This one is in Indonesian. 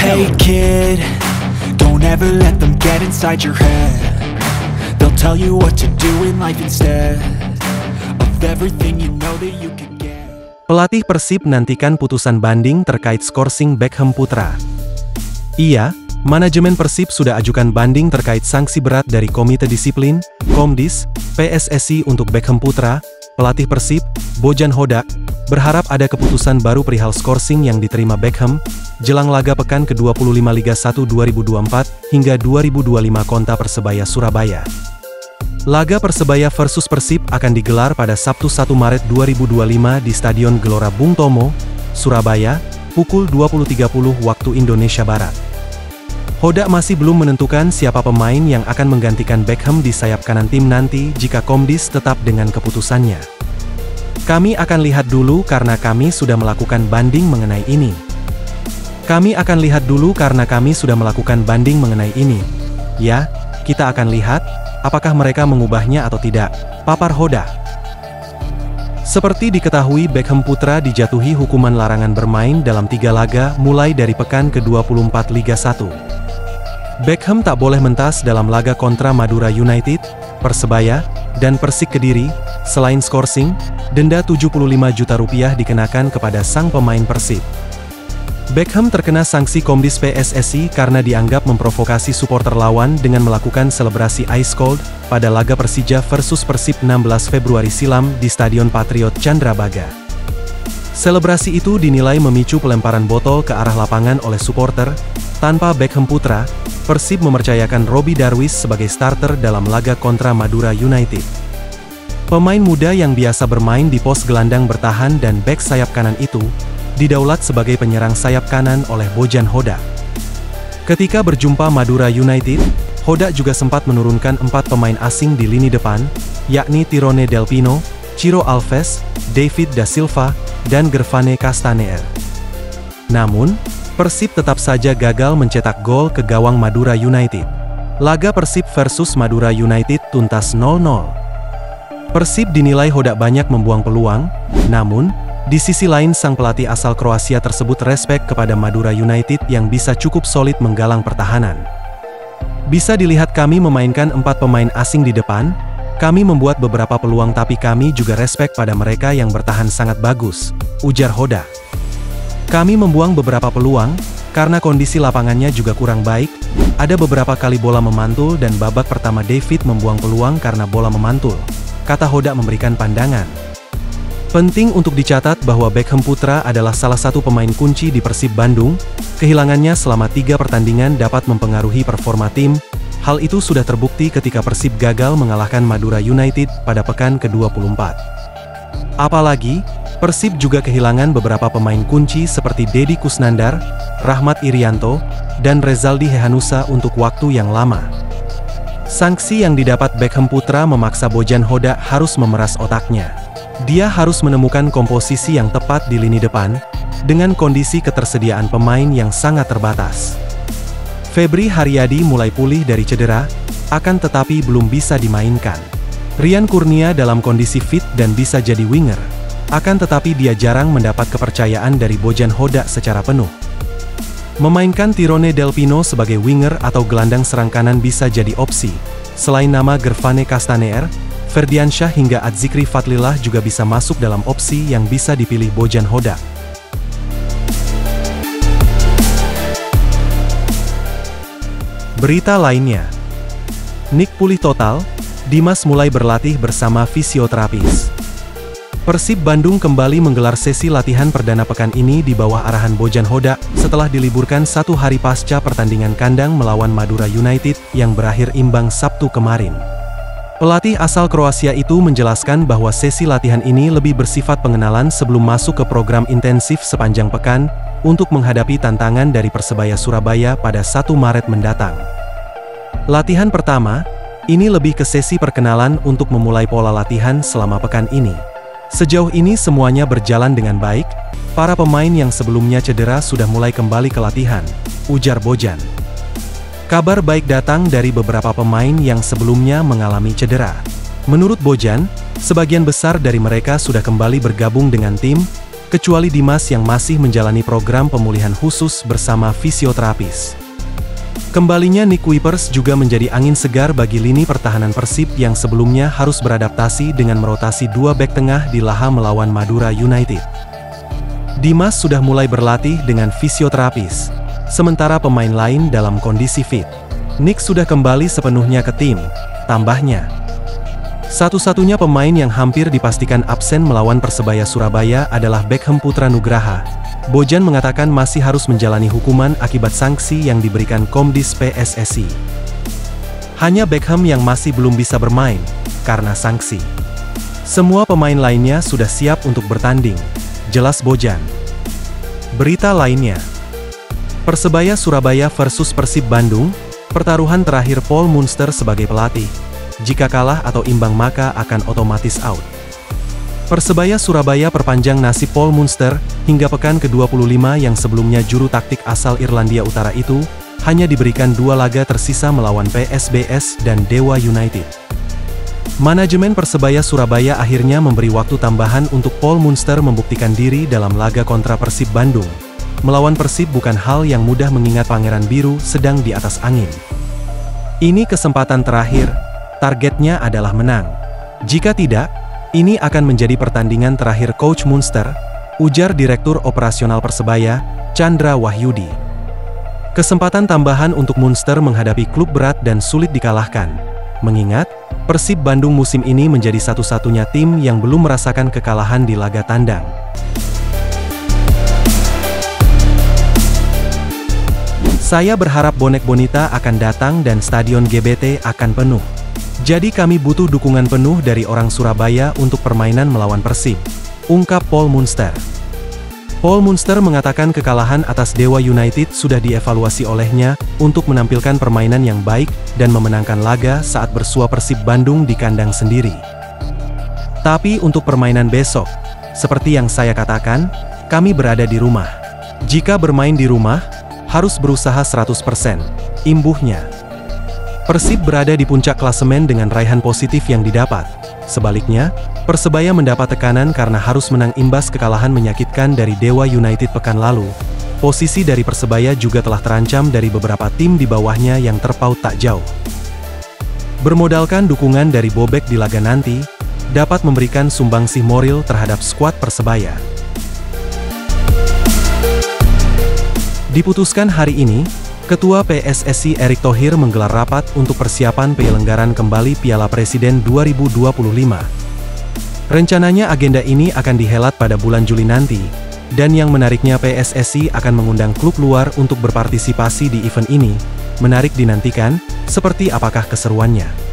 Hey kid, don't ever let them get inside your head. They'll tell you what to do in life instead of everything you know that you can get. Pelatih Persib nantikan putusan banding terkait skorsing Beckham Putra. Iya, manajemen Persib sudah ajukan banding terkait sanksi berat dari Komite Disiplin, Komdis, PSSI untuk Beckham Putra. Pelatih Persib, Bojan Hodak, berharap ada keputusan baru perihal skorsing yang diterima Beckham, jelang laga pekan ke-25 Liga 1 2024 hingga 2025 kontra Persebaya Surabaya. Laga Persebaya versus Persib akan digelar pada Sabtu 1 Maret 2025 di Stadion Gelora Bung Tomo, Surabaya, pukul 20.30 waktu Indonesia Barat. Hodak masih belum menentukan siapa pemain yang akan menggantikan Beckham di sayap kanan tim nanti jika Komdis tetap dengan keputusannya. Kami akan lihat dulu karena kami sudah melakukan banding mengenai ini. Ya, kita akan lihat apakah mereka mengubahnya atau tidak, papar Hodak. Seperti diketahui, Beckham Putra dijatuhi hukuman larangan bermain dalam 3 laga mulai dari pekan ke-24 Liga 1. Beckham tak boleh mentas dalam laga kontra Madura United, Persebaya, dan Persik Kediri. Selain skorsing, denda Rp75 juta dikenakan kepada sang pemain Persib. Beckham terkena sanksi Komdis PSSI karena dianggap memprovokasi supporter lawan dengan melakukan selebrasi Ice Cold pada laga Persija versus Persib 16 Februari silam di Stadion Patriot Candrabaga. Selebrasi itu dinilai memicu pelemparan botol ke arah lapangan oleh supporter. Tanpa Beckham Putra, Persib mempercayakan Robbie Darwish sebagai starter dalam laga kontra Madura United. Pemain muda yang biasa bermain di pos gelandang bertahan dan bek sayap kanan itu, didaulat sebagai penyerang sayap kanan oleh Bojan Hodak. Ketika berjumpa Madura United, Hodak juga sempat menurunkan 4 pemain asing di lini depan, yakni Tirone Del Pino, Ciro Alves, David da Silva, dan Gervane Castaner. Namun, Persib tetap saja gagal mencetak gol ke gawang Madura United. Laga Persib versus Madura United tuntas 0-0. Persib dinilai Hodak banyak membuang peluang, namun, di sisi lain sang pelatih asal Kroasia tersebut respek kepada Madura United yang bisa cukup solid menggalang pertahanan. Bisa dilihat kami memainkan 4 pemain asing di depan, kami membuat beberapa peluang tapi kami juga respek pada mereka yang bertahan sangat bagus, ujar Hodak. Kami membuang beberapa peluang, karena kondisi lapangannya juga kurang baik, ada beberapa kali bola memantul dan babak pertama David membuang peluang karena bola memantul, kata Hodak memberikan pandangan. Penting untuk dicatat bahwa Beckham Putra adalah salah satu pemain kunci di Persib Bandung, kehilangannya selama 3 pertandingan dapat mempengaruhi performa tim, hal itu sudah terbukti ketika Persib gagal mengalahkan Madura United pada pekan ke-24. Apalagi, Persib juga kehilangan beberapa pemain kunci seperti Deddy Kusnandar, Rahmat Irianto, dan Rezaldi Hehanusa untuk waktu yang lama. Sanksi yang didapat Beckham Putra memaksa Bojan Hodak harus memeras otaknya. Dia harus menemukan komposisi yang tepat di lini depan, dengan kondisi ketersediaan pemain yang sangat terbatas. Febri Haryadi mulai pulih dari cedera, akan tetapi belum bisa dimainkan. Rian Kurnia dalam kondisi fit dan bisa jadi winger. Akan tetapi dia jarang mendapat kepercayaan dari Bojan Hodak secara penuh. Memainkan Tirone Del Pino sebagai winger atau gelandang serang kanan bisa jadi opsi. Selain nama Gervane Castaner, Ferdiansyah hingga Adzikri Fadlillah juga bisa masuk dalam opsi yang bisa dipilih Bojan Hodak. Berita lainnya, Nick pulih total, Dimas mulai berlatih bersama fisioterapis. Persib Bandung kembali menggelar sesi latihan perdana pekan ini di bawah arahan Bojan Hodak setelah diliburkan 1 hari pasca pertandingan kandang melawan Madura United yang berakhir imbang Sabtu kemarin. Pelatih asal Kroasia itu menjelaskan bahwa sesi latihan ini lebih bersifat pengenalan sebelum masuk ke program intensif sepanjang pekan untuk menghadapi tantangan dari Persebaya Surabaya pada 1 Maret mendatang. Latihan pertama, ini lebih ke sesi perkenalan untuk memulai pola latihan selama pekan ini. Sejauh ini semuanya berjalan dengan baik, para pemain yang sebelumnya cedera sudah mulai kembali ke latihan, ujar Bojan. Kabar baik datang dari beberapa pemain yang sebelumnya mengalami cedera. Menurut Bojan, sebagian besar dari mereka sudah kembali bergabung dengan tim, kecuali Dimas yang masih menjalani program pemulihan khusus bersama fisioterapis. Kembalinya Nick Kuipers juga menjadi angin segar bagi lini pertahanan Persib yang sebelumnya harus beradaptasi dengan merotasi dua bek tengah di laga melawan Madura United. Dimas sudah mulai berlatih dengan fisioterapis, sementara pemain lain dalam kondisi fit. Nick sudah kembali sepenuhnya ke tim, tambahnya. Satu-satunya pemain yang hampir dipastikan absen melawan Persebaya Surabaya adalah Beckham Putra Nugraha. Bojan mengatakan masih harus menjalani hukuman akibat sanksi yang diberikan Komdis PSSI. Hanya Beckham yang masih belum bisa bermain, karena sanksi. Semua pemain lainnya sudah siap untuk bertanding, jelas Bojan. Berita lainnya. Persebaya Surabaya versus Persib Bandung, pertaruhan terakhir Paul Munster sebagai pelatih. Jika kalah atau imbang maka akan otomatis out. Persebaya Surabaya perpanjang nasib Paul Munster hingga pekan ke-25 yang sebelumnya juru taktik asal Irlandia Utara itu hanya diberikan 2 laga tersisa melawan PSBS dan Dewa United. Manajemen Persebaya Surabaya akhirnya memberi waktu tambahan untuk Paul Munster membuktikan diri dalam laga kontra Persib Bandung. Melawan Persib bukan hal yang mudah mengingat Pangeran Biru sedang di atas angin. Ini kesempatan terakhir, targetnya adalah menang. Jika tidak, ini akan menjadi pertandingan terakhir Coach Munster, ujar Direktur Operasional Persebaya, Chandra Wahyudi. Kesempatan tambahan untuk Munster menghadapi klub berat dan sulit dikalahkan. Mengingat, Persib Bandung musim ini menjadi satu-satunya tim yang belum merasakan kekalahan di laga tandang. Saya berharap bonek bonita akan datang dan stadion GBT akan penuh. Jadi kami butuh dukungan penuh dari orang Surabaya untuk permainan melawan Persib, ungkap Paul Munster. Paul Munster mengatakan kekalahan atas Dewa United sudah dievaluasi olehnya untuk menampilkan permainan yang baik dan memenangkan laga saat bersua Persib Bandung di kandang sendiri. Tapi untuk permainan besok, seperti yang saya katakan, kami berada di rumah. Jika bermain di rumah, harus berusaha 100%, imbuhnya. Persib berada di puncak klasemen dengan raihan positif yang didapat. Sebaliknya, Persebaya mendapat tekanan karena harus menang imbas kekalahan menyakitkan dari Dewa United pekan lalu. Posisi dari Persebaya juga telah terancam dari beberapa tim di bawahnya yang terpaut tak jauh. Bermodalkan dukungan dari Bobek di laga nanti, dapat memberikan sumbangsih moral terhadap skuad Persebaya. Diputuskan hari ini, Ketua PSSI Erick Thohir menggelar rapat untuk persiapan penyelenggaraan kembali Piala Presiden 2025. Rencananya agenda ini akan dihelat pada bulan Juli nanti, dan yang menariknya PSSI akan mengundang klub luar untuk berpartisipasi di event ini. Menarik dinantikan, seperti apakah keseruannya.